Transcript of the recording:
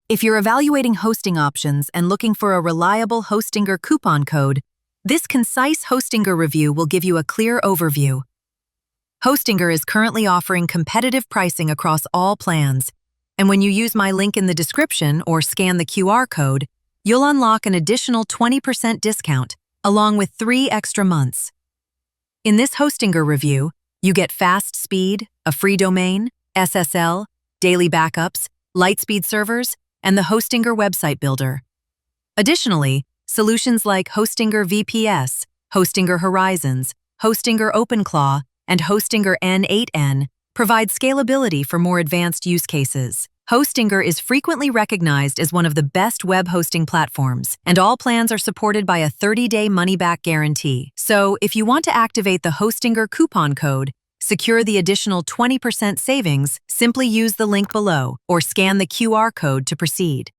If you're evaluating hosting options and looking for a reliable Hostinger coupon code, this concise Hostinger review will give you a clear overview. Hostinger is currently offering competitive pricing across all plans, and when you use my link in the description or scan the QR code, you'll unlock an additional 20% discount, along with 3 extra months. In this Hostinger review, you get fast speed, a free domain, SSL, daily backups, Lightspeed servers, and the Hostinger website builder. Additionally, solutions like Hostinger VPS, Hostinger Horizons, Hostinger OpenClaw, and Hostinger N8N provide scalability for more advanced use cases. Hostinger is frequently recognized as one of the best web hosting platforms, and all plans are supported by a 30-day money-back guarantee. So, if you want to activate the Hostinger coupon code, secure the additional 20% savings, simply use the link below or scan the QR code to proceed.